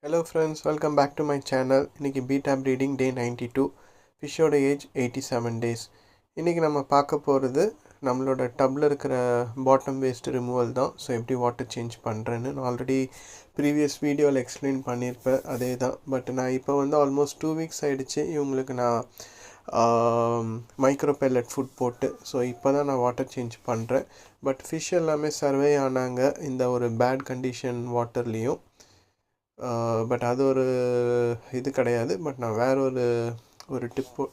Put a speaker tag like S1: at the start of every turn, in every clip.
S1: Hello friends, welcome back to my channel. இன்னைக்கு beta breeding day 92, ஃபிஷ்ஷோட age 87 days. இன்றைக்கி நம்ம பார்க்க போகிறது நம்மளோட டப்பில் இருக்கிற பாட்டம் வேஸ்ட் ரிமூவல் தான். ஸோ எப்படி வாட்டர் சேஞ்ச் பண்ணுறேன்னு நான் ஆல்ரெடி ப்ரீவியஸ் வீடியோவில் எக்ஸ்பிளைன் பண்ணியிருப்பேன், அதே தான். பட் நான் இப்போ வந்து ஆல்மோஸ்ட் 2 weeks ஆகிடுச்சு இவங்களுக்கு நான் மைக்ரோ பெல்லட் ஃபுட் போட்டு. ஸோ இப்போ தான் நான் வாட்டர் சேஞ்ச் பண்ணுறேன். பட் ஃபிஷ் எல்லாமே சர்வே ஆனாங்க இந்த ஒரு பேட் கண்டிஷன் வாட்டர்லேயும். பட் அது ஒரு இது கிடையாது. பட் நான் வேறு ஒரு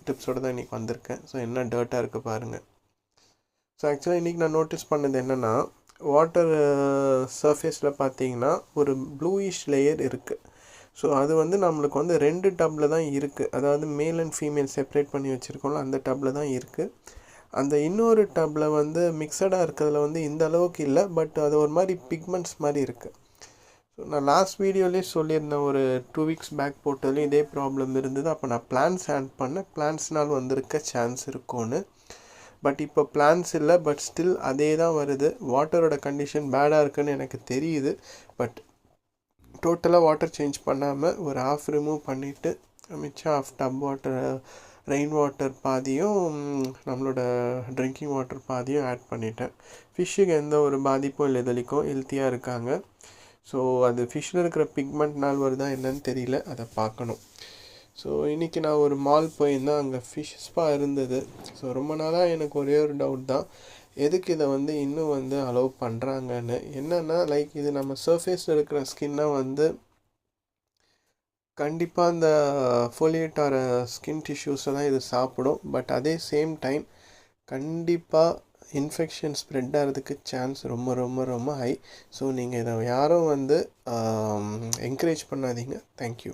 S1: டிப்ஸோடு தான் இன்றைக்கி வந்திருக்கேன். ஸோ என்ன டர்ட்டாக இருக்குது பாருங்கள். ஸோ ஆக்சுவலாக இன்றைக்கி நான் நோட்டீஸ் பண்ணது என்னென்னா, வாட்டர் சர்ஃபேஸில் பார்த்தீங்கன்னா ஒரு ப்ளூயிஷ் லேயர் இருக்குது. ஸோ அது வந்து நம்மளுக்கு வந்து 2 டப்பில் தான் இருக்குது. அதாவது மேல் அண்ட் ஃபீமேல் செப்பரேட் பண்ணி வச்சுருக்கோம்ல, அந்த டப்பில் தான் இருக்குது. அந்த இன்னொரு டப்பில் வந்து மிக்சடாக இருக்கிறதுல வந்து இந்த அளவுக்கு இல்லை, பட் அது ஒரு மாதிரி பிக்மெண்ட்ஸ் மாதிரி இருக்குது. ஸோ நான் லாஸ்ட் வீடியோலேயே சொல்லியிருந்தேன், ஒரு 2 weeks பேக் போட்டதுலேயும் இதே ப்ராப்ளம் இருந்தது. அப்போ நான் பிளான்ஸ் ஆட் பண்ணேன், பிளான்ஸ்னால் வந்திருக்க சான்ஸ் இருக்கும்னு. பட் இப்போ பிளான்ஸ் இல்லை, பட் ஸ்டில் அதே தான் வருது. வாட்டரோட கண்டிஷன் பேடாக இருக்குன்னு எனக்கு தெரியுது. பட் டோட்டலாக வாட்டர் சேஞ்ச் பண்ணாமல் ஒரு ஹாஃப் ரிமூவ் பண்ணிவிட்டு மிச்சம் half tub water, rain water பாதியும் நம்மளோட ட்ரிங்கிங் வாட்டர் பாதியும் ஆட் பண்ணிட்டேன். ஃபிஷ்ஷுக்கு எந்த ஒரு பாதிப்பும் இல்லை, இதழிக்கும் ஹெல்த்தியாக இருக்காங்க. ஸோ அது ஃபிஷ்ஷில் இருக்கிற பிக்மெண்ட்னால் வருதா என்னன்னு தெரியல, அதை பார்க்கணும். ஸோ இன்றைக்கி நான் ஒரு மால் போயிருந்தேன், அங்கே ஃபிஷ் ஸ்பா இருந்தது. ஸோ ரொம்ப நாளாக எனக்கு ஒரே ஒரு டவுட் தான், எதுக்கு இதை வந்து இன்னும் வந்து அலோவ் பண்ணுறாங்கன்னு. என்னென்னா லைக் இது நம்ம சர்ஃபேஸில் இருக்கிற ஸ்கின்னை வந்து கண்டிப்பாக அந்த ஃபோலியேட் ஆகிற ஸ்கின் டிஷ்யூஸை தான் இது சாப்பிடும். பட் அதே சேம் டைம் கண்டிப்பாக இன்ஃபெக்ஷன் ஸ்ப்ரெட் ஆகிறதுக்கு சான்ஸ் ரொம்ப ரொம்ப ரொம்ப ஹை. ஸோ நீங்கள் இதை யாரும் வந்து என்கரேஜ் பண்ணாதீங்க. தேங்க்யூ.